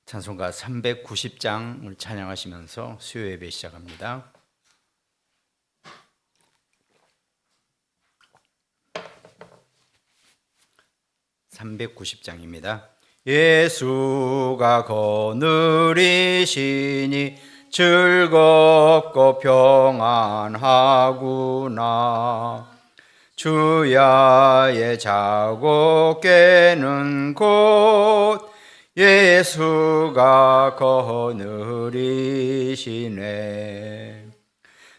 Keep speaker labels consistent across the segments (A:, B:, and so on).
A: 찬송가 390장을 찬양하시면서 수요 예배 시작합니다. (390장입니다) 예수가 거느리시니 즐겁고 평안하구나. 주야의 자고 깨는 곳 예수가 거느리시네.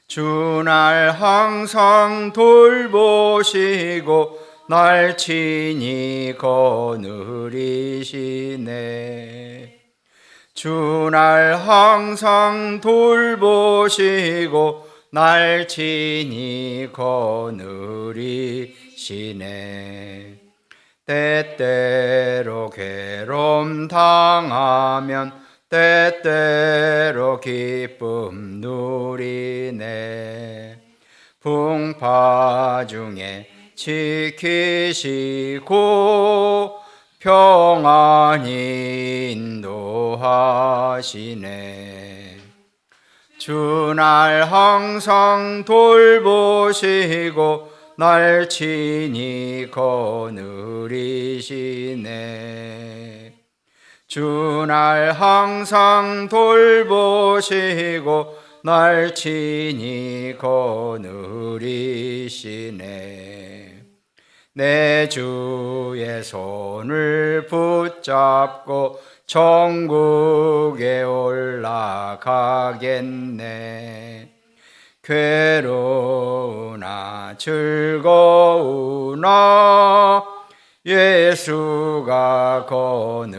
A: 주날 항상 돌보시고 날 친히 거느리시네. 주날 항상 돌보시고 날 친히 거느리시네. 때때로 괴로움 당하면 때때로 기쁨 누리네. 풍파 중에 지키시고 평안히 인도하시네. 주날 항상 돌보시고 날 친히 거느리시네. 주날 항상 돌보시고 날 친히 거느리시네. 내 주의 손을 붙잡고 천국에 올라가겠네. 괴로우나 즐거우나 예수가 거느리시네.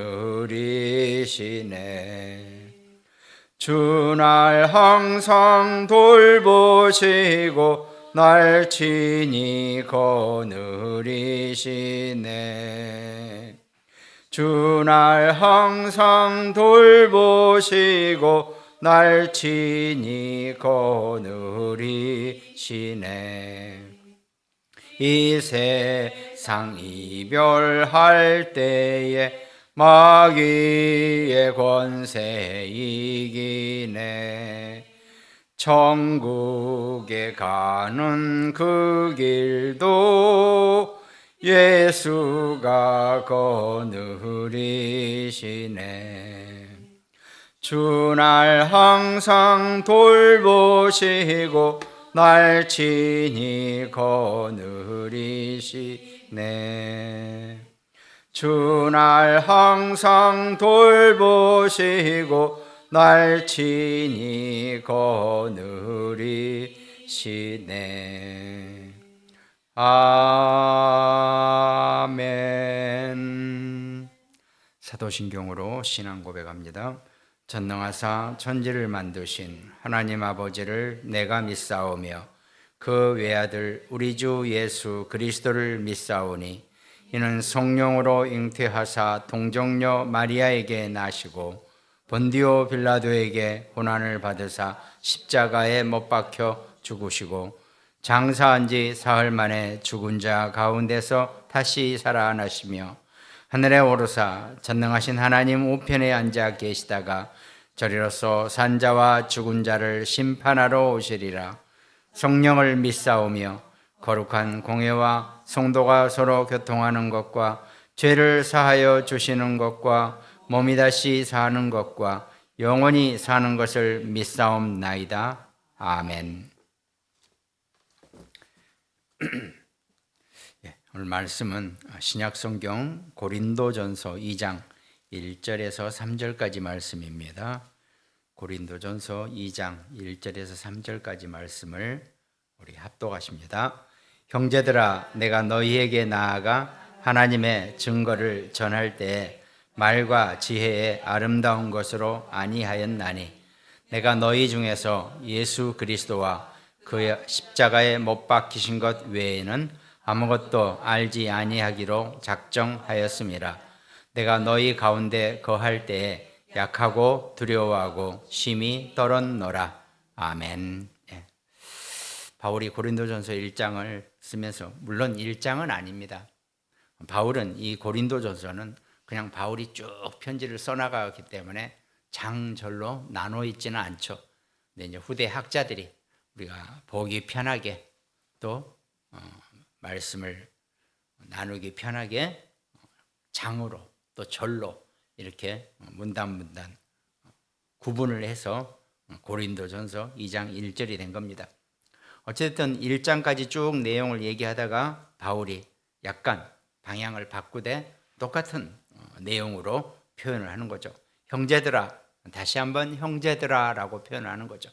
A: 주날 항상 돌보시고 날 친히 거느리시네. 주날 항상 돌보시고 날 친히 거느리시네. 이 세상 이별할 때에 마귀의 권세 이기네. 천국에 가는 그 길도 예수가 거느리시네. 주날 항상 돌보시고 날 친히 거느리시네. 주날 항상 돌보시고 날 친히 거느리시네. 아멘. 사도신경으로 신앙 고백합니다. 전능하사 천지를 만드신 하나님 아버지를 내가 믿사오며 그 외아들 우리 주 예수 그리스도를 믿사오니 이는 성령으로 잉태하사 동정녀 마리아에게 나시고 본디오 빌라도에게 고난을 받으사 십자가에 못 박혀 죽으시고 장사한 지 사흘 만에 죽은 자 가운데서 다시 살아나시며 하늘에 오르사 전능하신 하나님 우편에 앉아 계시다가 저리로서 산자와 죽은 자를 심판하러 오시리라. 성령을 믿사오며 거룩한 공회와 성도가 서로 교통하는 것과 죄를 사하여 주시는 것과 몸이 다시 사는 것과 영원히 사는 것을 믿사옵나이다. 아멘. 오늘 말씀은 신약성경 고린도전서 2장 1절에서 3절까지 말씀입니다. 고린도전서 2장 1절에서 3절까지 말씀을 우리 합독하십니다. 형제들아, 내가 너희에게 나아가 하나님의 증거를 전할 때에 말과 지혜의 아름다운 것으로 아니하였나니 내가 너희 중에서 예수 그리스도와 그의 십자가에 못 박히신 것 외에는 아무것도 알지 아니하기로 작정하였음이라. 내가 너희 가운데 거할 때에 약하고 두려워하고 심히 떨었노라. 아멘. 바울이 고린도전서 1장을 쓰면서, 물론 1장은 아닙니다. 바울은 이 고린도전서는 그냥 바울이 쭉 편지를 써나가기 때문에 장절로 나눠 있지는 않죠. 근데 이제 후대 학자들이 우리가 보기 편하게 또 말씀을 나누기 편하게 장으로 또 절로 이렇게 문단 구분을 해서 고린도전서 2장 1절이 된 겁니다. 어쨌든 1장까지 쭉 내용을 얘기하다가 바울이 약간 방향을 바꾸되 똑같은 내용으로 표현을 하는 거죠. 형제들아, 다시 한번 형제들아라고 표현하는 거죠.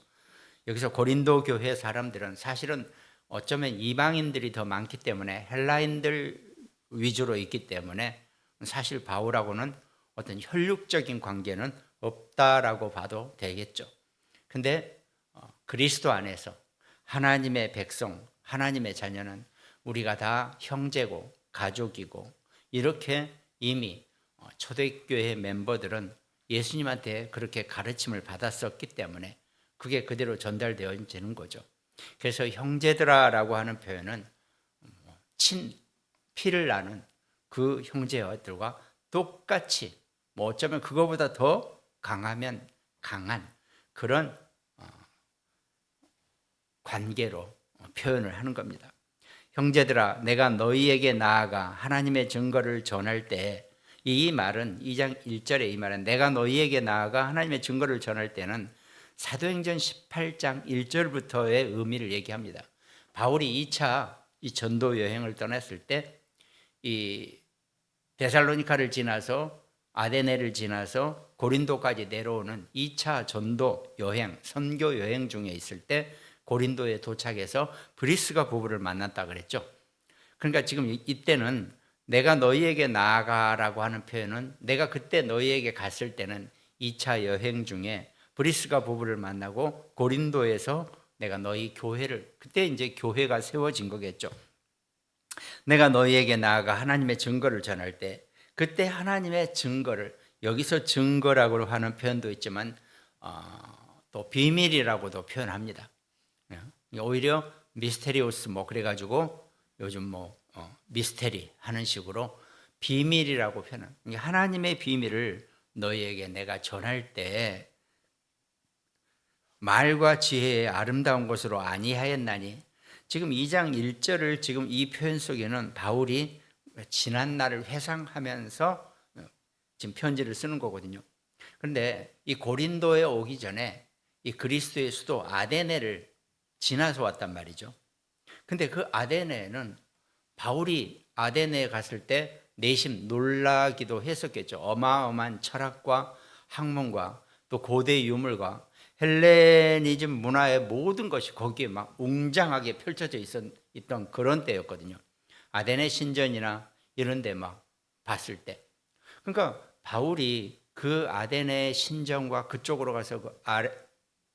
A: 여기서 고린도 교회 사람들은 사실은 어쩌면 이방인들이 더 많기 때문에 헬라인들 위주로 있기 때문에 사실 바울하고는 어떤 혈육적인 관계는 없다라고 봐도 되겠죠. 근데 그리스도 안에서 하나님의 백성, 하나님의 자녀는 우리가 다 형제고 가족이고 이렇게 이미 초대교회 멤버들은 예수님한테 그렇게 가르침을 받았었기 때문에 그게 그대로 전달되어지는 거죠. 그래서 형제들아라고 하는 표현은 피를 나눈 그 형제들과 똑같이 어쩌면 그거보다 더 강하면 강한 그런 관계로 표현을 하는 겁니다. 형제들아, 내가 너희에게 나아가 하나님의 증거를 전할 때, 이 말은 2장 1절에 이 말은 내가 너희에게 나아가 하나님의 증거를 전할 때는 사도행전 18장 1절부터의 의미를 얘기합니다. 바울이 2차 이 전도 여행을 떠났을 때 이 데살로니카를 지나서 아데네를 지나서 고린도까지 내려오는 2차 전도 여행, 선교 여행 중에 있을 때 고린도에 도착해서 브리스가 부부를 만났다 그랬죠. 그러니까 지금 이때는 내가 너희에게 나아가라고 하는 표현은 내가 그때 너희에게 갔을 때는 2차 여행 중에 브리스가 부부를 만나고 고린도에서 내가 너희 교회를, 그때 이제 교회가 세워진 거겠죠. 내가 너희에게 나아가 하나님의 증거를 전할 때, 그때 하나님의 증거를, 여기서 증거라고 하는 표현도 있지만 또 비밀이라고도 표현합니다. 오히려 미스테리오스 그래가지고 요즘 미스테리 하는 식으로 비밀이라고 표현합니다. 하나님의 비밀을 너희에게 내가 전할 때 말과 지혜의 아름다운 것으로 아니하였나니, 지금 2장 1절을 지금 이 표현 속에는 바울이 지난 날을 회상하면서 지금 편지를 쓰는 거거든요. 그런데 이 고린도에 오기 전에 이 그리스도의 수도 아데네를 지나서 왔단 말이죠. 근데 그 아데네는 바울이 아데네에 갔을 때 내심 놀라기도 했었겠죠. 어마어마한 철학과 학문과 또 고대 유물과 헬레니즘 문화의 모든 것이 거기에 막 웅장하게 펼쳐져 있던 그런 때였거든요. 아데네 신전이나 이런 데 막 봤을 때. 그러니까 바울이 그 아데네 신전과 그쪽으로 가서 그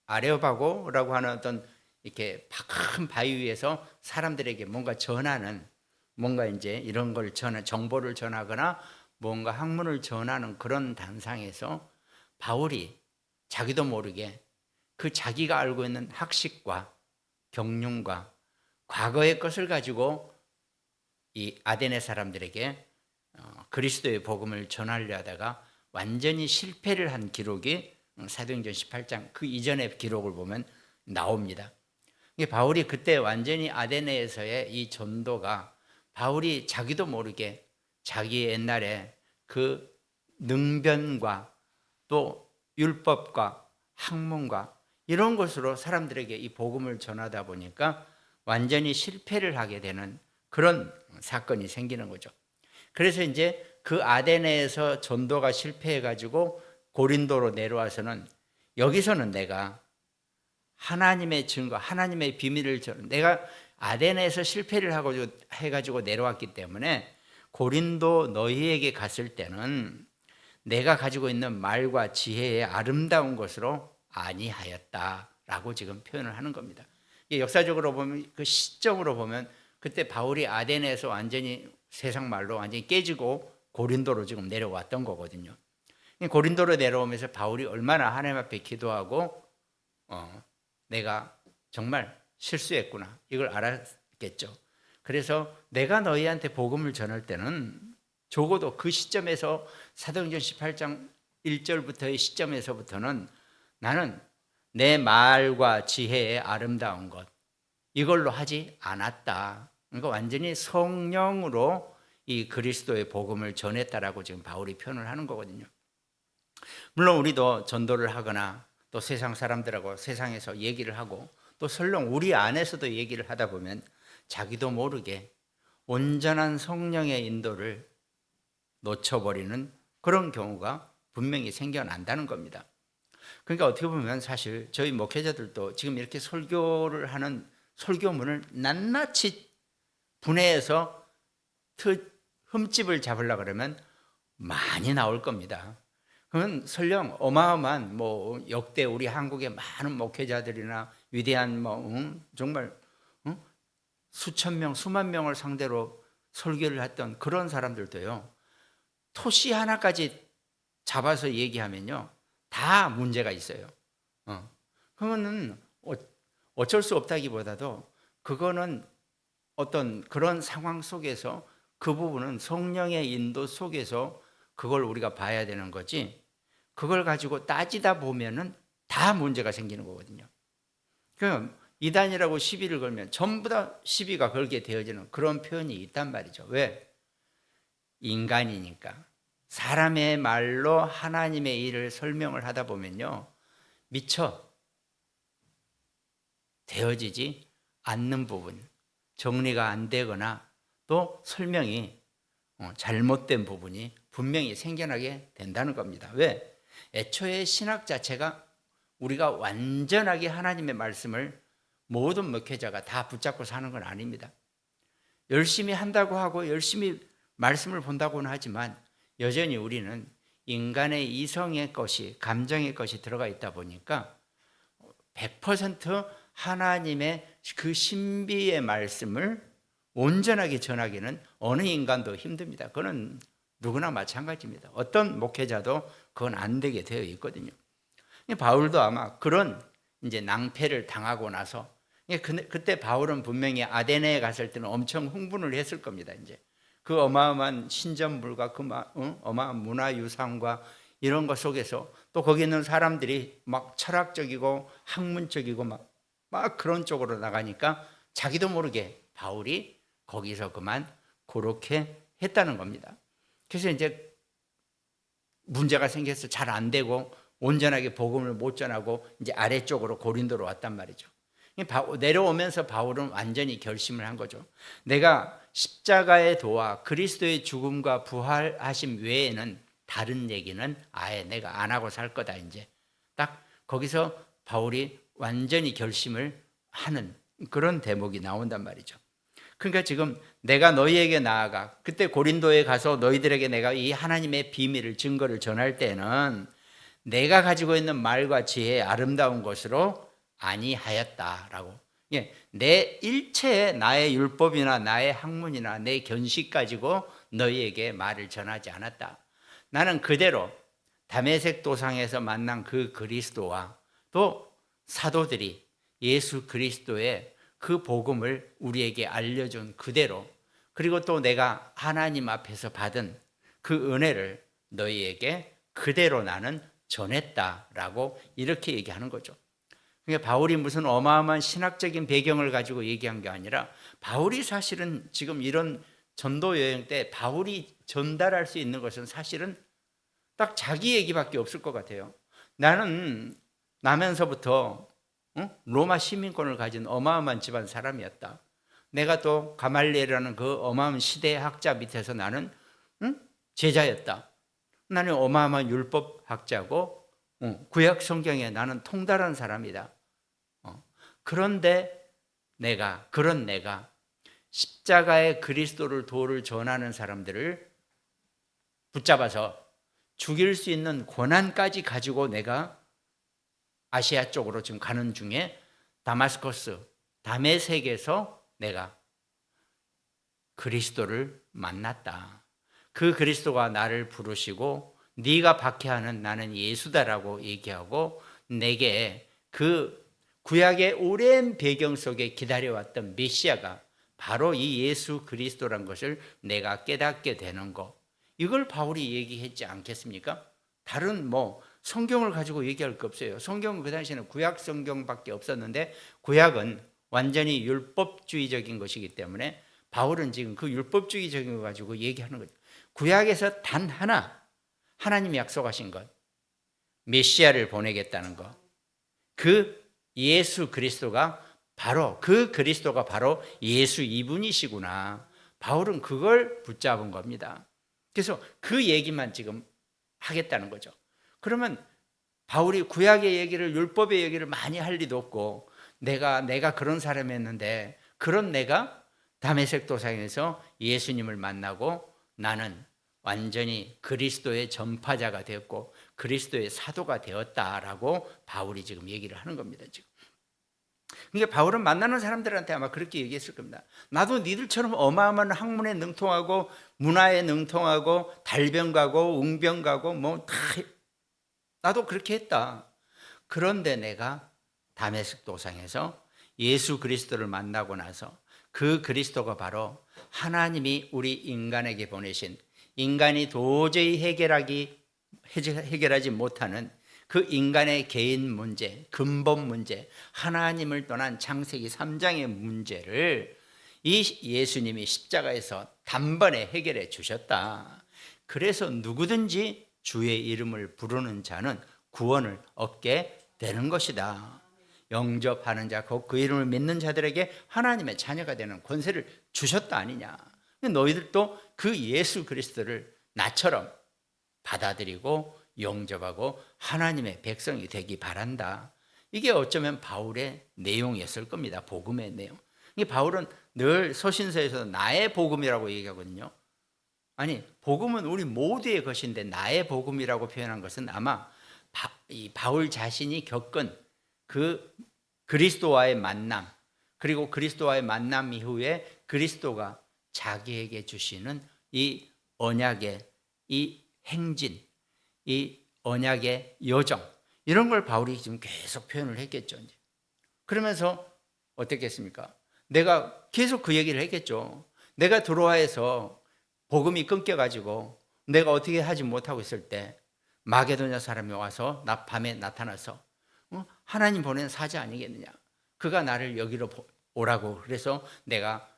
A: 아레오바고라고 하는 어떤 이렇게 큰 바위 위에서 사람들에게 뭔가 전하는, 뭔가 이제 이런 걸 정보를 전하거나 뭔가 학문을 전하는 그런 단상에서 바울이 자기도 모르게 그 자기가 알고 있는 학식과 경륜과 과거의 것을 가지고 이 아데네 사람들에게 그리스도의 복음을 전하려 하다가 완전히 실패를 한 기록이 사도행전 18장 그 이전의 기록을 보면 나옵니다. 바울이 그때 완전히 아데네에서의 이 전도가 바울이 자기도 모르게 자기 옛날에 그 능변과 또 율법과 학문과 이런 것으로 사람들에게 이 복음을 전하다 보니까 완전히 실패를 하게 되는 그런 사건이 생기는 거죠. 그래서 이제 그 아데네에서 전도가 실패해가지고 고린도로 내려와서는 여기서는 내가 하나님의 증거, 하나님의 비밀을 내가 아데네에서 실패를 하고 해가지고 내려왔기 때문에 고린도 너희에게 갔을 때는 내가 가지고 있는 말과 지혜의 아름다운 것으로 아니하였다라고 지금 표현을 하는 겁니다. 역사적으로 보면 그 시점으로 보면 그때 바울이 아데네에서 완전히 세상 말로 완전히 깨지고 고린도로 지금 내려왔던 거거든요. 고린도로 내려오면서 바울이 얼마나 하나님 앞에 기도하고 내가 정말 실수했구나 이걸 알았겠죠. 그래서 내가 너희한테 복음을 전할 때는 적어도 그 시점에서 사도행전 18장 1절부터의 시점에서부터는 나는 내 말과 지혜의 아름다운 것 이걸로 하지 않았다. 그러니까 완전히 성령으로 이 그리스도의 복음을 전했다라고 지금 바울이 표현을 하는 거거든요. 물론 우리도 전도를 하거나 또 세상 사람들하고 세상에서 얘기를 하고 또 설령 우리 안에서도 얘기를 하다 보면 자기도 모르게 온전한 성령의 인도를 놓쳐버리는 그런 경우가 분명히 생겨난다는 겁니다. 그러니까 어떻게 보면 사실 저희 목회자들도 지금 이렇게 설교를 하는 설교문을 낱낱이 분해해서 흠집을 잡으려고 그러면 많이 나올 겁니다. 그건 설령 어마어마한 역대 우리 한국의 많은 목회자들이나 위대한 정말 수천 명, 수만 명을 상대로 설교를 했던 그런 사람들도요. 토시 하나까지 잡아서 얘기하면요. 다 문제가 있어요. 그러면은 어쩔 수 없다기보다도 그거는 어떤 그런 상황 속에서 그 부분은 성령의 인도 속에서 그걸 우리가 봐야 되는 거지 그걸 가지고 따지다 보면은 다 문제가 생기는 거거든요. 그럼 이단이라고 시비를 걸면 전부 다 시비가 걸게 되어지는 그런 표현이 있단 말이죠. 왜? 인간이니까. 사람의 말로 하나님의 일을 설명을 하다 보면요. 미처 되어지지 않는 부분, 정리가 안 되거나 또 설명이 잘못된 부분이 분명히 생겨나게 된다는 겁니다. 왜? 애초에 신학 자체가 우리가 완전하게 하나님의 말씀을 모든 목회자가 다 붙잡고 사는 건 아닙니다. 열심히 한다고 하고 열심히 말씀을 본다고는 하지만 여전히 우리는 인간의 이성의 것이, 감정의 것이 들어가 있다 보니까 100% 하나님의 그 신비의 말씀을 온전하게 전하기는 어느 인간도 힘듭니다. 그건 누구나 마찬가지입니다. 어떤 목회자도 그건 안 되게 되어 있거든요. 바울도 아마 그런 이제 낭패를 당하고 나서 그때 바울은 분명히 아데네에 갔을 때는 엄청 흥분을 했을 겁니다. 이제 그 어마어마한 신전물과 그 어마어마한 문화유산과 이런 것 속에서 또 거기 있는 사람들이 막 철학적이고 학문적이고 막 그런 쪽으로 나가니까 자기도 모르게 바울이 거기서 그만 그렇게 했다는 겁니다. 그래서 이제 문제가 생겨서 잘 안 되고 온전하게 복음을 못 전하고 이제 아래쪽으로 고린도로 왔단 말이죠. 내려오면서 바울은 완전히 결심을 한 거죠. 내가 십자가의 도와 그리스도의 죽음과 부활하심 외에는 다른 얘기는 아예 내가 안 하고 살 거다. 이제 딱 거기서 바울이 완전히 결심을 하는 그런 대목이 나온단 말이죠. 그러니까 지금 내가 너희에게 나아가 그때 고린도에 가서 너희들에게 내가 이 하나님의 비밀을 증거를 전할 때는 내가 가지고 있는 말과 지혜의 아름다운 것으로 아니하였다라고. 내 일체의 나의 율법이나 나의 학문이나 내 견식 가지고 너희에게 말을 전하지 않았다. 나는 그대로 다메섹 도상에서 만난 그 그리스도와 또 사도들이 예수 그리스도의 그 복음을 우리에게 알려준 그대로 그리고 또 내가 하나님 앞에서 받은 그 은혜를 너희에게 그대로 나는 전했다라고 이렇게 얘기하는 거죠. 그러니까 바울이 무슨 어마어마한 신학적인 배경을 가지고 얘기한 게 아니라 바울이 사실은 지금 이런 전도 여행 때 바울이 전달할 수 있는 것은 사실은 딱 자기 얘기밖에 없을 것 같아요. 나는 나면서부터 로마 시민권을 가진 어마어마한 집안 사람이었다. 내가 또 가말리엘이라는 그 어마어마한 시대의 학자 밑에서 나는 제자였다. 나는 어마어마한 율법학자고 구약 성경에 나는 통달한 사람이다. 그런데 내가 십자가의 그리스도를 도를 전하는 사람들을 붙잡아서 죽일 수 있는 권한까지 가지고 내가 아시아 쪽으로 지금 가는 중에 다마스커스, 다메섹에서 내가 그리스도를 만났다. 그 그리스도가 나를 부르시고 네가 박해하는 나는 예수다라고 얘기하고 내게 그 구약의 오랜 배경 속에 기다려왔던 메시아가 바로 이 예수 그리스도란 것을 내가 깨닫게 되는 거. 이걸 바울이 얘기했지 않겠습니까? 다른 뭐 성경을 가지고 얘기할 거 없어요. 성경은 그 당시에는 구약 성경밖에 없었는데 구약은 완전히 율법주의적인 것이기 때문에 바울은 지금 그 율법주의적인 거 가지고 얘기하는 거죠. 구약에서 단 하나 하나님이 약속하신 것, 메시아를 보내겠다는 것, 그 예수 그리스도가 바로 그 그리스도가 바로 예수 이분이시구나. 바울은 그걸 붙잡은 겁니다. 그래서 그 얘기만 지금 하겠다는 거죠. 그러면 바울이 구약의 얘기를 율법의 얘기를 많이 할 리도 없고 내가 그런 사람이었는데 그런 내가 다메섹 도상에서 예수님을 만나고 나는 완전히 그리스도의 전파자가 되었고 그리스도의 사도가 되었다라고 바울이 지금 얘기를 하는 겁니다. 지금. 그러니까 바울은 만나는 사람들한테 아마 그렇게 얘기했을 겁니다. 나도 니들처럼 어마어마한 학문에 능통하고 문화에 능통하고 달변가고 웅변가고 뭐 다 나도 그렇게 했다. 그런데 내가 다메섹 도상에서 예수 그리스도를 만나고 나서 그 그리스도가 바로 하나님이 우리 인간에게 보내신 인간이 도저히 해결하지 못하는 그 인간의 개인 문제, 근본 문제, 하나님을 떠난 창세기 3장의 문제를 이 예수님이 십자가에서 단번에 해결해 주셨다. 그래서 누구든지 주의 이름을 부르는 자는 구원을 얻게 되는 것이다. 영접하는 자, 그 이름을 믿는 자들에게 하나님의 자녀가 되는 권세를 주셨다 아니냐. 너희들도 그 예수 그리스도를 나처럼 받아들이고 영접하고 하나님의 백성이 되기 바란다. 이게 어쩌면 바울의 내용이었을 겁니다. 복음의 내용. 바울은 늘 서신서에서 나의 복음이라고 얘기하거든요. 아니, 복음은 우리 모두의 것인데 나의 복음이라고 표현한 것은 아마 바울 자신이 겪은 그 그리스도와의 만남, 그리고 그리스도와의 만남 이후에 그리스도가 자기에게 주시는 이 언약의 이 행진, 이 언약의 여정, 이런 걸 바울이 지금 계속 표현을 했겠죠. 이제. 그러면서 어떻게 했습니까? 내가 계속 그 얘기를 했겠죠. 내가 드로아에서 복음이 끊겨가지고 내가 어떻게 하지 못하고 있을 때 마게도냐 사람이 와서 밤에 나타나서 하나님 보낸 사자 아니겠느냐. 그가 나를 여기로 오라고. 그래서 내가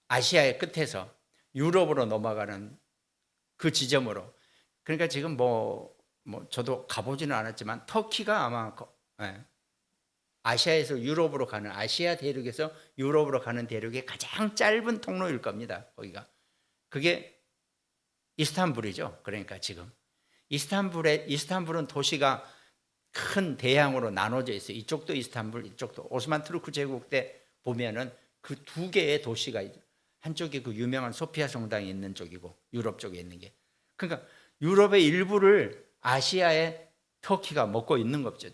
A: 아시아의 끝에서 유럽으로 넘어가는 그 지점으로. 그러니까 지금 저도 가보지는 않았지만 터키가 아마 아시아에서 유럽으로 가는, 아시아 대륙에서 유럽으로 가는 대륙의 가장 짧은 통로일 겁니다. 거기가. 그게 이스탄불이죠. 그러니까 지금 이스탄불은 도시가 큰 대양으로 나눠져 있어요. 이쪽도 이스탄불, 이쪽도. 오스만 투르크 제국 때 보면은 그 두 개의 도시가 있죠. 한쪽이 그 유명한 소피아 성당이 있는 쪽이고 유럽 쪽에 있는 게. 그러니까 유럽의 일부를 아시아의 터키가 먹고 있는 거죠.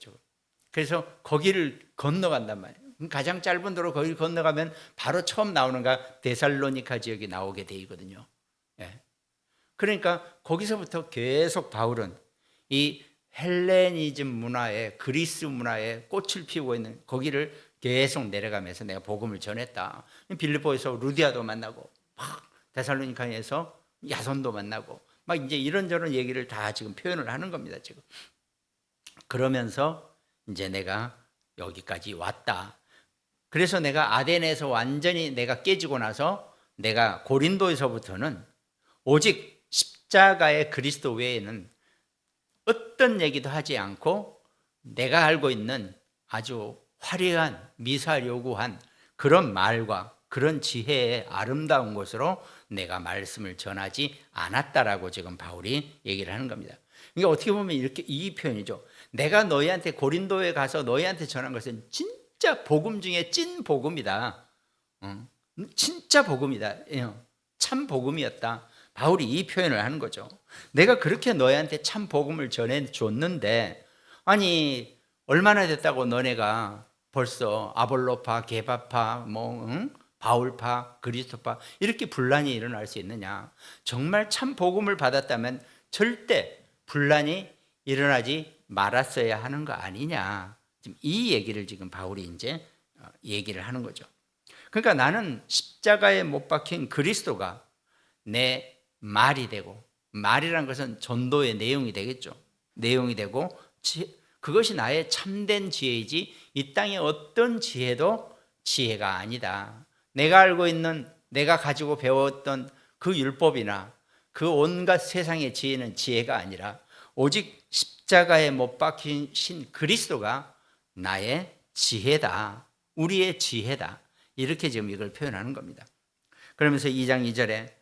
A: 그래서 거기를 건너간단 말이에요. 가장 짧은 도로 거기를 건너가면 바로 처음 나오는가 데살로니카 지역이 나오게 돼 있거든요. 예. 그러니까 거기서부터 계속 바울은 이 헬레니즘 문화에, 그리스 문화에 꽃을 피우고 있는 거기를 계속 내려가면서 내가 복음을 전했다. 빌립보에서 루디아도 만나고, 데살로니카에서 야손도 만나고, 막 이제 이런저런 얘기를 다 지금 표현을 하는 겁니다. 지금. 그러면서 이제 내가 여기까지 왔다. 그래서 내가 아덴에서 완전히 내가 깨지고 나서 내가 고린도에서부터는 오직 십자가의 그리스도 외에는 어떤 얘기도 하지 않고 내가 알고 있는 아주 화려한 미사여구한 그런 말과 그런 지혜의 아름다운 것으로 내가 말씀을 전하지 않았다라고 지금 바울이 얘기를 하는 겁니다. 그러니까 어떻게 보면 이렇게 이 표현이죠. 내가 너희한테 고린도에 가서 너희한테 전한 것은 진짜 복음 중에 찐 복음이다. 진짜 복음이다. 참 복음이었다. 바울이 이 표현을 하는 거죠. 내가 그렇게 너희한테 참 복음을 전해줬는데 아니 얼마나 됐다고 너네가 벌써 아볼로파, 게바파, 바울파, 그리스도파 이렇게 분란이 일어날 수 있느냐. 정말 참 복음을 받았다면 절대 분란이 일어나지 말았어야 하는 거 아니냐. 지금 이 얘기를 지금 바울이 이제 얘기를 하는 거죠. 그러니까 나는 십자가에 못 박힌 그리스도가 내 말이 되고, 말이란 것은 전도의 내용이 되겠죠. 내용이 되고 그것이 나의 참된 지혜이지 이 땅의 어떤 지혜도 지혜가 아니다. 내가 알고 있는, 내가 가지고 배웠던 그 율법이나 그 온갖 세상의 지혜는 지혜가 아니라 오직 십자가에 못 박히신 그리스도가 나의 지혜다. 우리의 지혜다. 이렇게 지금 이걸 표현하는 겁니다. 그러면서 2장 2절에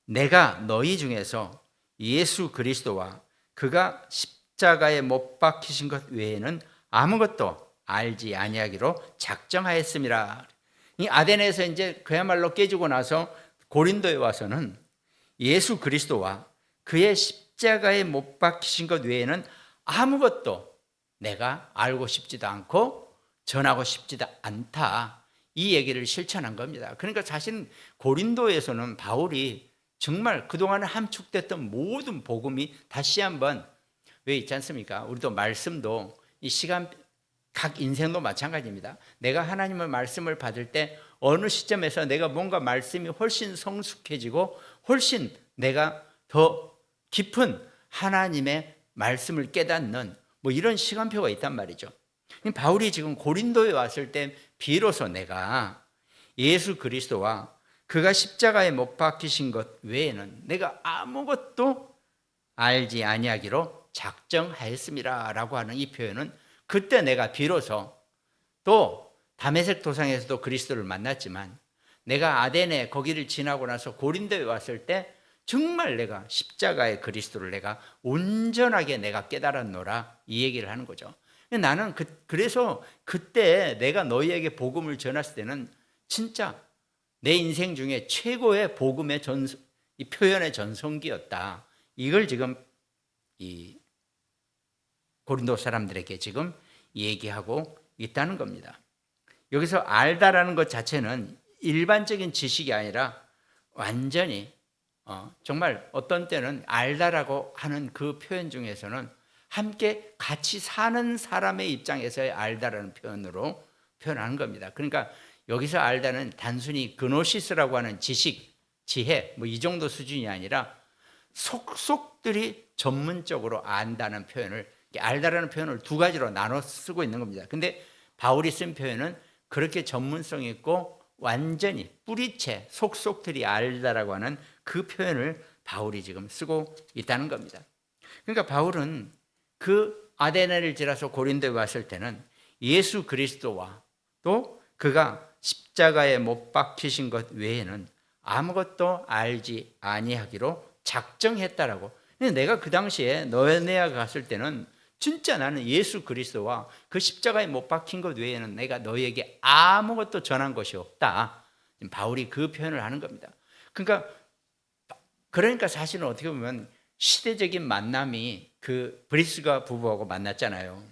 A: 내가 너희 중에서 예수 그리스도와 그가 십자가에 못 박히신 것 외에는 아무것도 알지 아니하기로 작정하였음이라. 이 아데네에서 이제 그야말로 깨지고 나서 고린도에 와서는 예수 그리스도와 그의 십자가에 못 박히신 것 외에는 아무것도 내가 알고 싶지도 않고 전하고 싶지도 않다. 이 얘기를 실천한 겁니다. 그러니까 사실 고린도에서는 바울이 정말 그동안 함축됐던 모든 복음이 다시 한번, 왜 있지 않습니까? 우리도 말씀도 이 시간, 각 인생도 마찬가지입니다. 내가 하나님의 말씀을 받을 때 어느 시점에서 내가 뭔가 말씀이 훨씬 성숙해지고 훨씬 내가 더 깊은 하나님의 말씀을 깨닫는 뭐 이런 시간표가 있단 말이죠. 바울이 지금 고린도에 왔을 때 비로소 내가 예수 그리스도와 그가 십자가에 못 박히신 것 외에는 내가 아무것도 알지 아니하기로 작정하였습니다 라고 하는 이 표현은 그때 내가 비로소 또 다메섹 도상에서도 그리스도를 만났지만 내가 아데네 거기를 지나고 나서 고린도에 왔을 때 정말 내가 십자가의 그리스도를 내가 온전하게 내가 깨달았노라 이 얘기를 하는 거죠. 나는 그래서 그때 내가 너희에게 복음을 전했을 때는 진짜 내 인생 중에 최고의 복음의 이 표현의 전성기였다. 이걸 지금 이 고린도 사람들에게 지금 얘기하고 있다는 겁니다. 여기서 알다라는 것 자체는 일반적인 지식이 아니라 완전히 정말 어떤 때는 알다라고 하는 그 표현 중에서는 함께 같이 사는 사람의 입장에서의 알다라는 표현으로 표현하는 겁니다. 그러니까 여기서 알다는 단순히 그노시스라고 하는 지식, 지혜 뭐 이 정도 수준이 아니라 속속들이 전문적으로 안다는 표현을, 알다라는 표현을 두 가지로 나눠 쓰고 있는 겁니다. 근데 바울이 쓴 표현은 그렇게 전문성 있고 완전히 뿌리채 속속들이 알다라고 하는 그 표현을 바울이 지금 쓰고 있다는 겁니다. 그러니까 바울은 그 아데네를 지나서 고린도에 왔을 때는 예수 그리스도와 또 그가 십자가에 못 박히신 것 외에는 아무것도 알지 아니하기로 작정했다라고. 내가 그 당시에 너네가 갔을 때는 진짜 나는 예수 그리스도와 그 십자가에 못 박힌 것 외에는 내가 너희에게 아무것도 전한 것이 없다. 바울이 그 표현을 하는 겁니다. 그러니까 사실은 어떻게 보면 시대적인 만남이 그 브리스가 부부하고 만났잖아요.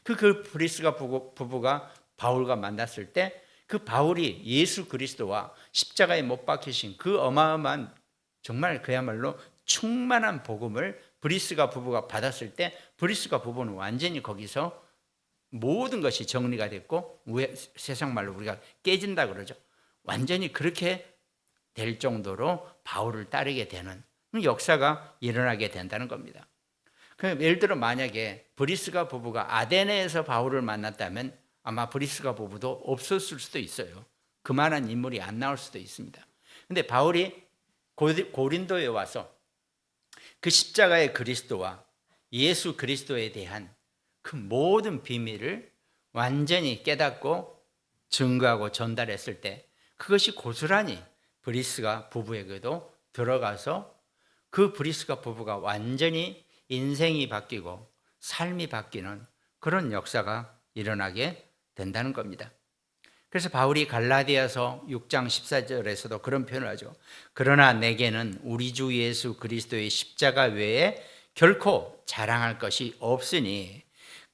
A: 그 브리스가 부부가 바울과 만났을 때 그 바울이 예수 그리스도와 십자가에 못 박히신 그 어마어마한 정말 그야말로 충만한 복음을 브리스가 부부가 받았을 때 브리스가 부부는 완전히 거기서 모든 것이 정리가 됐고 세상 말로 우리가 깨진다 그러죠. 완전히 그렇게 될 정도로 바울을 따르게 되는 역사가 일어나게 된다는 겁니다. 예를 들어 만약에 브리스가 부부가 아데네에서 바울을 만났다면 아마 브리스가 부부도 없었을 수도 있어요. 그만한 인물이 안 나올 수도 있습니다. 그런데 바울이 고린도에 와서 그 십자가의 그리스도와 예수 그리스도에 대한 그 모든 비밀을 완전히 깨닫고 증거하고 전달했을 때 그것이 고스란히 브리스가 부부에게도 들어가서 그 브리스가 부부가 완전히 인생이 바뀌고 삶이 바뀌는 그런 역사가 일어나게 된다는 겁니다. 그래서 바울이 갈라디아서 6장 14절에서도 그런 표현을 하죠. 그러나 내게는 우리 주 예수 그리스도의 십자가 외에 결코 자랑할 것이 없으니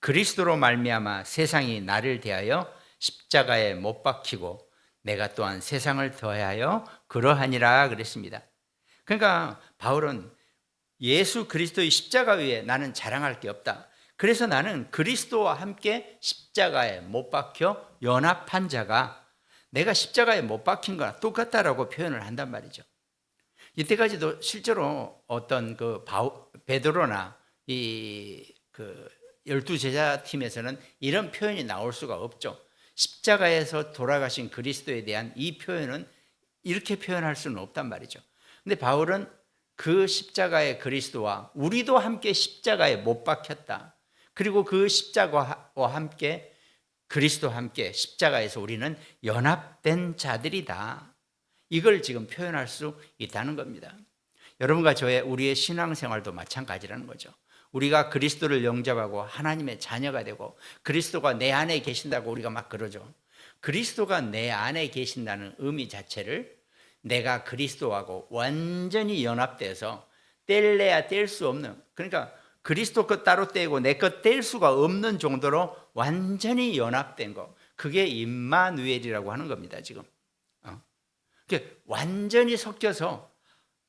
A: 그리스도로 말미암아 세상이 나를 대하여 십자가에 못 박히고 내가 또한 세상을 더하여 그러하니라 그랬습니다. 그러니까 바울은 예수 그리스도의 십자가 위에 나는 자랑할 게 없다. 그래서 나는 그리스도와 함께 십자가에 못 박혀 연합한 자가 내가 십자가에 못 박힌 거나 똑같다라고 표현을 한단 말이죠. 이때까지도 실제로 어떤 그 베드로나 그 12제자 팀에서는 이런 표현이 나올 수가 없죠. 십자가에서 돌아가신 그리스도에 대한 이 표현은 이렇게 표현할 수는 없단 말이죠. 근데 바울은 그 십자가의 그리스도와 우리도 함께 십자가에 못 박혔다. 그리고 그 십자가와 함께 그리스도와 함께 십자가에서 우리는 연합된 자들이다. 이걸 지금 표현할 수 있다는 겁니다. 여러분과 우리의 신앙생활도 마찬가지라는 거죠. 우리가 그리스도를 영접하고 하나님의 자녀가 되고 그리스도가 내 안에 계신다고 우리가 막 그러죠. 그리스도가 내 안에 계신다는 의미 자체를 내가 그리스도하고 완전히 연합돼서 뗄래야 뗄 수 없는, 그러니까 그리스도 것 따로 떼고 내 것 뗄 수가 없는 정도로 완전히 연합된 거, 그게 임마누엘이라고 하는 겁니다. 지금 완전히 섞여서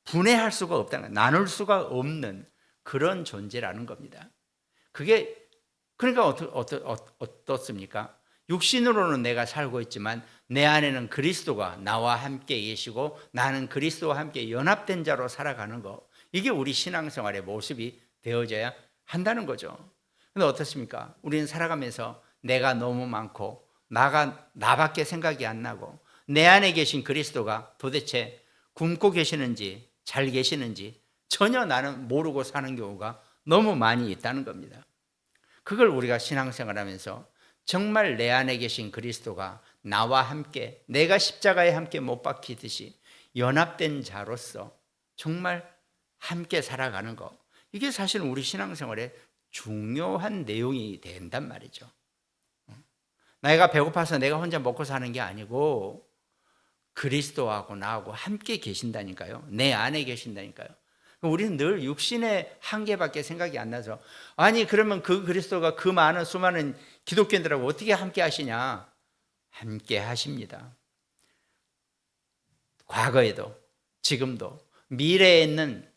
A: 분해할 수가 없다는 거예요. 나눌 수가 없는 그런 존재라는 겁니다. 그게 그러니까 어떻습니까? 육신으로는 내가 살고 있지만 내 안에는 그리스도가 나와 함께 계시고 나는 그리스도와 함께 연합된 자로 살아가는 거, 이게 우리 신앙생활의 모습이 되어져야 한다는 거죠. 그런데 어떻습니까? 우리는 살아가면서 내가 너무 많고 나밖에 생각이 안 나고 내 안에 계신 그리스도가 도대체 굶고 계시는지 잘 계시는지 전혀 나는 모르고 사는 경우가 너무 많이 있다는 겁니다. 그걸 우리가 신앙생활하면서 정말 내 안에 계신 그리스도가 나와 함께 내가 십자가에 함께 못 박히듯이 연합된 자로서 정말 함께 살아가는 거, 이게 사실은 우리 신앙생활의 중요한 내용이 된단 말이죠. 내가 배고파서 내가 혼자 먹고 사는 게 아니고 그리스도하고 나하고 함께 계신다니까요. 내 안에 계신다니까요. 우리는 늘 육신의 한계밖에 생각이 안 나서, 아니 그러면 그 그리스도가 그 많은 수많은 기독교인들하고 어떻게 함께 하시냐? 함께 하십니다. 과거에도 지금도 미래에 있는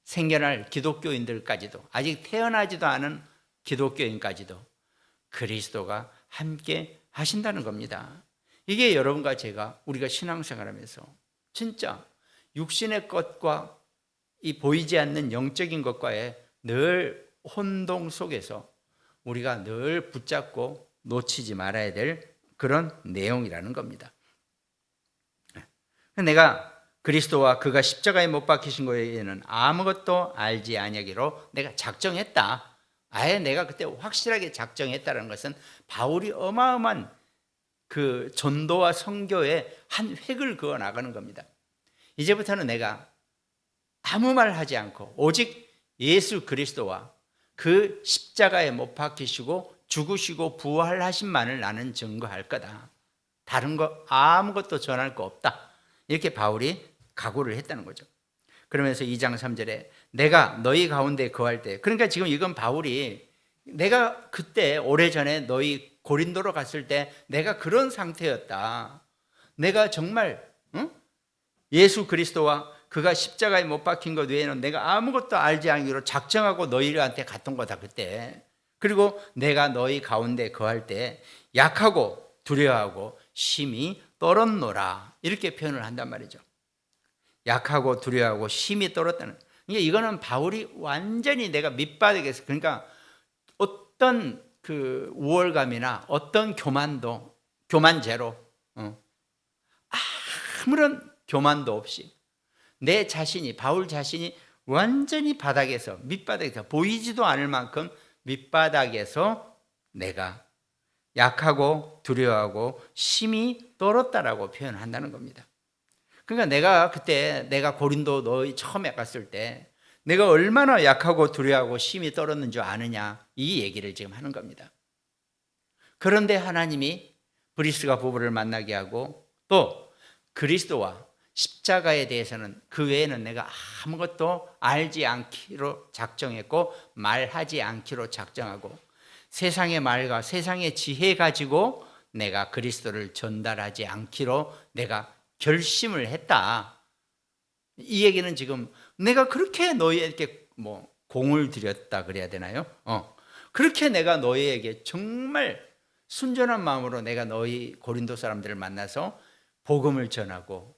A: 생겨날 기독교인들까지도, 아직 태어나지도 않은 기독교인까지도 그리스도가 함께 하신다는 겁니다. 이게 여러분과 제가 우리가 신앙생활하면서 진짜 육신의 것과 이 보이지 않는 영적인 것과의 늘 혼동 속에서 우리가 늘 붙잡고 놓치지 말아야 될 그런 내용이라는 겁니다. 내가 그리스도와 그가 십자가에 못 박히신 거에는 아무것도 알지 아니하기로 내가 작정했다. 아예 내가 그때 확실하게 작정했다는 것은 바울이 어마어마한 그 전도와 선교의 한 획을 그어 나가는 겁니다. 이제부터는 내가 아무 말 하지 않고 오직 예수 그리스도와 그 십자가에 못 박히시고 죽으시고 부활하신만을 나는 증거할 거다. 다른 거 아무것도 전할 거 없다. 이렇게 바울이 각오를 했다는 거죠. 그러면서 2장 3절에 내가 너희 가운데 거할 때, 그러니까 지금 이건 바울이 내가 그때 오래전에 너희 고린도로 갔을 때 내가 그런 상태였다. 내가 정말 예수 그리스도와 그가 십자가에 못 박힌 것 외에는 내가 아무것도 알지 않기로 작정하고 너희들한테 갔던 거다 그때. 그리고 내가 너희 가운데 거할 때 약하고 두려워하고 심히 떨었노라, 이렇게 표현을 한단 말이죠. 약하고 두려워하고 심히 떨었다는, 이거는 바울이 완전히 내가 밑바닥에서, 그러니까 어떤 그 우월감이나 어떤 교만제로 아무런 교만도 없이 내 자신이, 바울 자신이 완전히 바닥에서, 밑바닥에서 보이지도 않을 만큼 밑바닥에서 내가 약하고 두려워하고 심히 떨었다라고 표현한다는 겁니다. 그러니까 내가 그때 내가 고린도 너희 처음에 갔을 때 내가 얼마나 약하고 두려워하고 심히 떨었는 줄 아느냐, 이 얘기를 지금 하는 겁니다. 그런데 하나님이 브리스가 부부를 만나게 하고 또 그리스도와 십자가에 대해서는 그 외에는 내가 아무것도 알지 않기로 작정했고 말하지 않기로 작정하고 세상의 말과 세상의 지혜 가지고 내가 그리스도를 전달하지 않기로 내가 결심을 했다. 이 얘기는 지금 내가 그렇게 너희에게 공을 들였다 그래야 되나요? 그렇게 내가 너희에게 정말 순전한 마음으로 내가 너희 고린도 사람들을 만나서 복음을 전하고,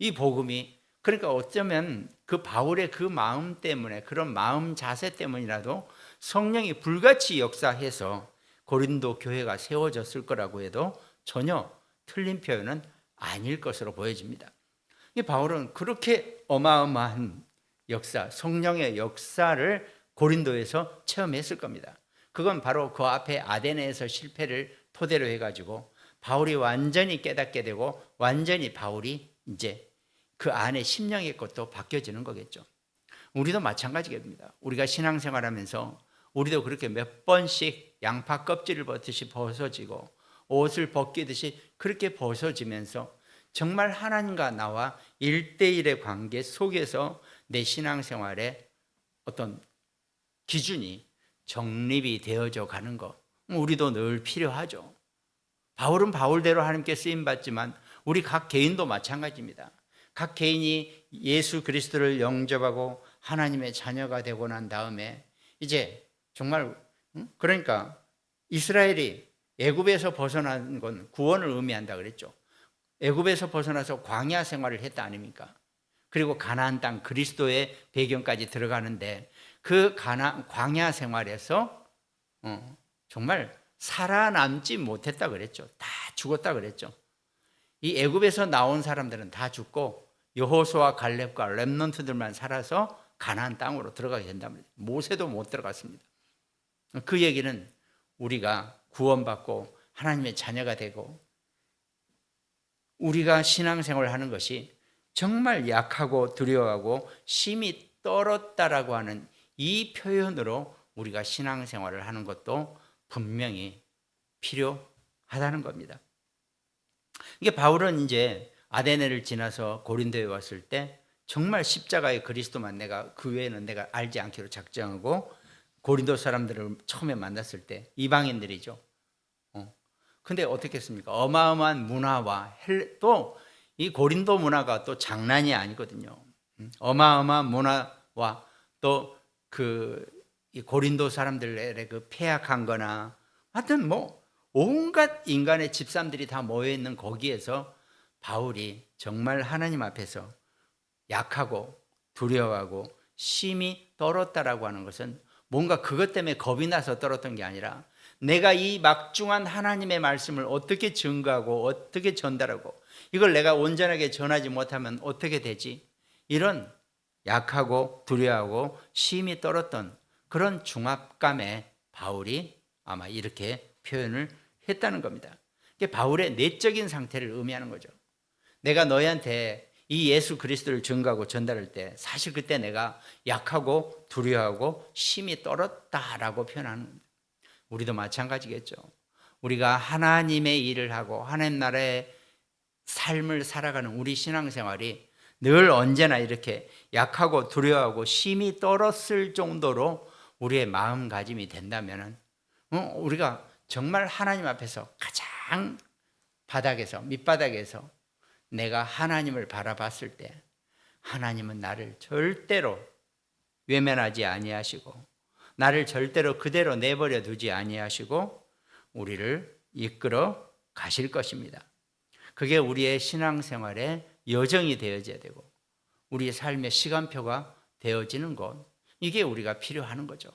A: 이 복음이 그러니까 어쩌면 그 바울의 그 마음 때문에, 그런 마음 자세 때문이라도 성령이 불같이 역사해서 고린도 교회가 세워졌을 거라고 해도 전혀 틀린 표현은 아닐 것으로 보여집니다. 이 바울은 그렇게 어마어마한 역사, 성령의 역사를 고린도에서 체험했을 겁니다. 그건 바로 그 앞에 아데네에서 실패를 토대로 해가지고 바울이 완전히 깨닫게 되고 완전히 바울이 이제 그 안에 심령의 것도 바뀌어지는 거겠죠. 우리도 마찬가지입니다. 우리가 신앙생활하면서 우리도 그렇게 몇 번씩 양파 껍질을 벗듯이 벗어지고 옷을 벗기듯이 그렇게 벗어지면서 정말 하나님과 나와 1대1의 관계 속에서 내 신앙생활의 어떤 기준이 정립이 되어져 가는 것, 우리도 늘 필요하죠. 바울은 바울대로 하나님께 쓰임받지만 우리 각 개인도 마찬가지입니다. 각 개인이 예수 그리스도를 영접하고 하나님의 자녀가 되고 난 다음에 이제 정말 그러니까 이스라엘이 애굽에서 벗어난 건 구원을 의미한다 그랬죠. 애굽에서 벗어나서 광야 생활을 했다 아닙니까? 그리고 가나안 땅 그리스도의 배경까지 들어가는데 그 광야 생활에서 정말 살아남지 못했다 그랬죠. 다 죽었다 그랬죠. 이 애굽에서 나온 사람들은 다 죽고 여호수아 갈렙과 렘넌트들만 살아서 가나안 땅으로 들어가게 된단 말이에요. 모세도 못 들어갔습니다. 그 얘기는 우리가 구원받고 하나님의 자녀가 되고 우리가 신앙생활을 하는 것이 정말 약하고 두려워하고 심히 떨었다라고 하는 이 표현으로 우리가 신앙생활을 하는 것도 분명히 필요하다는 겁니다. 이게 바울은 이제 아데네를 지나서 고린도에 왔을 때 정말 십자가의 그리스도만 내가 그 외에는 내가 알지 않기로 작정하고 고린도 사람들을 처음에 만났을 때 이방인들이죠. 근데 어떻겠습니까? 어마어마한 문화와 또 이 고린도 문화가 또 장난이 아니거든요. 어마어마한 문화와 또 그 고린도 사람들의 그 폐악한 거나 하여튼 뭐 온갖 인간의 집사람들이 다 모여 있는 거기에서 바울이 정말 하나님 앞에서 약하고 두려워하고 심히 떨었다라고 하는 것은 뭔가 그것 때문에 겁이 나서 떨었던 게 아니라 내가 이 막중한 하나님의 말씀을 어떻게 증거하고 어떻게 전달하고 이걸 내가 온전하게 전하지 못하면 어떻게 되지? 이런 약하고 두려워하고 심히 떨었던 그런 중압감에 바울이 아마 이렇게 표현을 했다는 겁니다. 이게 바울의 내적인 상태를 의미하는 거죠. 내가 너희한테 이 예수 그리스도를 증거하고 전달할 때 사실 그때 내가 약하고 두려워하고 심히 떨었다라고 표현하는 겁니다. 우리도 마찬가지겠죠. 우리가 하나님의 일을 하고 하나님 나라의 삶을 살아가는 우리 신앙생활이 늘 언제나 이렇게 약하고 두려워하고 심히 떨었을 정도로 우리의 마음가짐이 된다면 우리가 정말 하나님 앞에서 가장 바닥에서 밑바닥에서 내가 하나님을 바라봤을 때 하나님은 나를 절대로 외면하지 아니하시고 나를 절대로 그대로 내버려 두지 아니하시고 우리를 이끌어 가실 것입니다. 그게 우리의 신앙생활의 여정이 되어져야 되고 우리의 삶의 시간표가 되어지는 것, 이게 우리가 필요하는 거죠.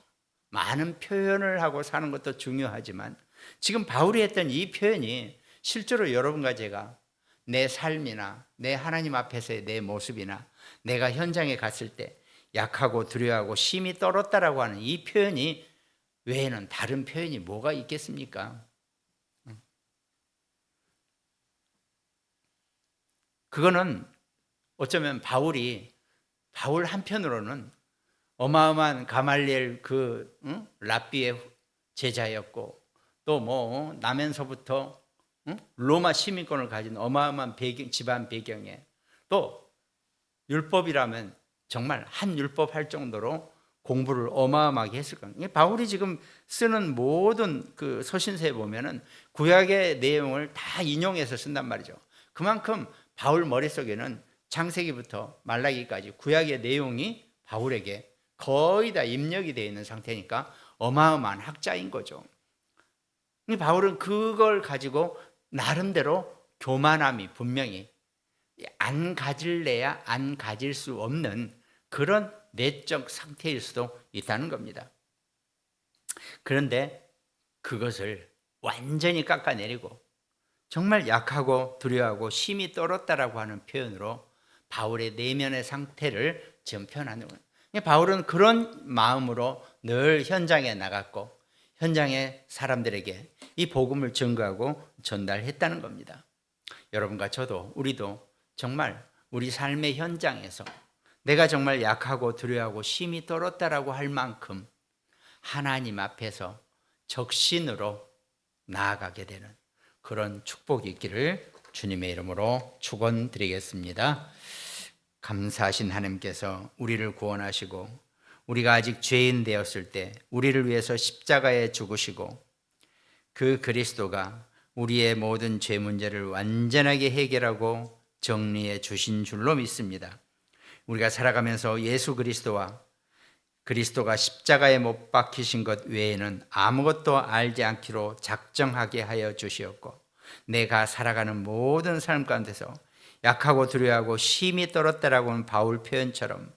A: 많은 표현을 하고 사는 것도 중요하지만 지금 바울이 했던 이 표현이 실제로 여러분과 제가 내 삶이나 내 하나님 앞에서의 내 모습이나 내가 현장에 갔을 때 약하고 두려워하고 심히 떨었다라고 하는 이 표현이 외에는 다른 표현이 뭐가 있겠습니까? 그거는 어쩌면 바울 한편으로는 어마어마한 가말리엘 랍비의 제자였고 또 뭐 나면서부터 로마 시민권을 가진 어마어마한 집안 배경에 또 율법이라면 정말 한 율법 할 정도로 공부를 어마어마하게 했을 겁니다. 바울이 지금 쓰는 모든 그 서신서에 보면은 구약의 내용을 다 인용해서 쓴단 말이죠. 그만큼 바울 머릿속에는 창세기부터 말라기까지 구약의 내용이 바울에게 거의 다 입력이 되어 있는 상태니까 어마어마한 학자인 거죠. 바울은 그걸 가지고 나름대로 교만함이 분명히 안 가질래야 안 가질 수 없는 그런 내적 상태일 수도 있다는 겁니다. 그런데 그것을 완전히 깎아내리고 정말 약하고 두려워하고 심히 떨었다라고 하는 표현으로 바울의 내면의 상태를 지금 표현하는 거예요. 바울은 그런 마음으로 늘 현장에 나갔고 현장의 사람들에게 이 복음을 증거하고 전달했다는 겁니다. 여러분과 저도 우리도 정말 우리 삶의 현장에서 내가 정말 약하고 두려워하고 심히 떨었다라고 할 만큼 하나님 앞에서 적신으로 나아가게 되는 그런 축복이 있기를 주님의 이름으로 축원드리겠습니다. 감사하신 하나님께서 우리를 구원하시고 우리가 아직 죄인 되었을 때 우리를 위해서 십자가에 죽으시고 그 그리스도가 우리의 모든 죄 문제를 완전하게 해결하고 정리해 주신 줄로 믿습니다. 우리가 살아가면서 예수 그리스도가 십자가에 못 박히신 것 외에는 아무것도 알지 않기로 작정하게 하여 주시었고 내가 살아가는 모든 삶 가운데서 약하고 두려워하고 심히 떨었다라고 하는 바울 표현처럼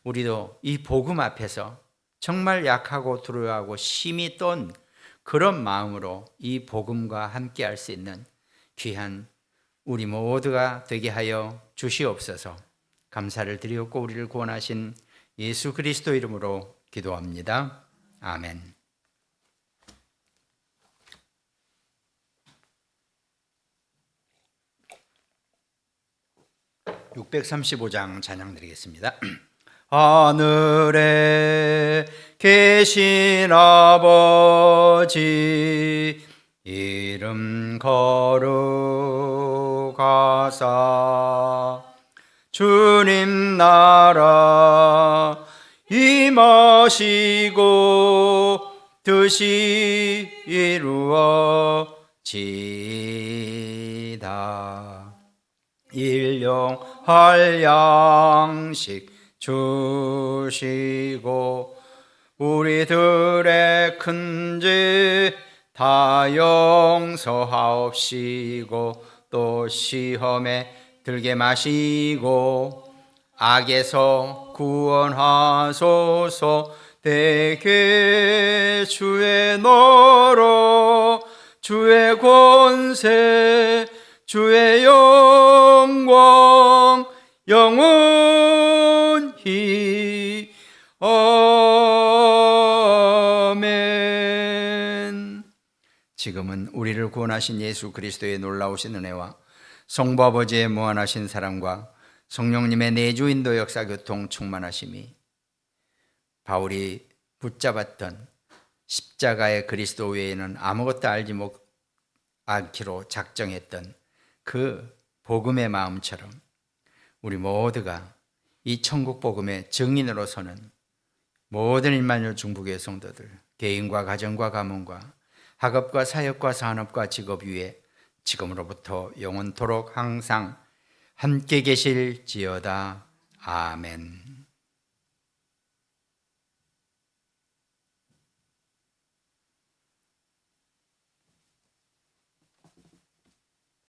A: 우리도 이 복음 앞에서 정말 약하고 두려워하고 심히 떤 그런 마음으로 이 복음과 함께 할 수 있는 귀한 우리 모두가 되게 하여 주시옵소서. 감사를 드리옵고 우리를 구원하신 예수 그리스도 이름으로 기도합니다. 아멘. (635장) 찬양 드리겠습니다. 하늘에 계신 아버지 이름 거룩하사 주님 나라 임하시고 뜻이 이루어지다. 일용할 양식 주시고 우리들의 큰 죄 다 용서하옵시고 또 시험에 들게 마시고 악에서 구원하소서. 대개 주의 너로 주의 권세 주의 영광 영원히 아멘. 지금은 우리를 구원하신 예수 그리스도의 놀라우신 은혜와 성부 아버지의 무한하신 사랑과 성령님의 내주 인도 역사 교통 충만하심이 바울이 붙잡았던 십자가의 그리스도 외에는 아무것도 알지 않기로 작정했던 그 복음의 마음처럼 우리 모두가 이 천국 복음의 증인으로 서는 모든 1만여 중부교회 성도들 개인과 가정과 가문과 학업과 사역과 산업과 직업 위에 지금으로부터 영원토록 항상 함께 계실지어다. 아멘.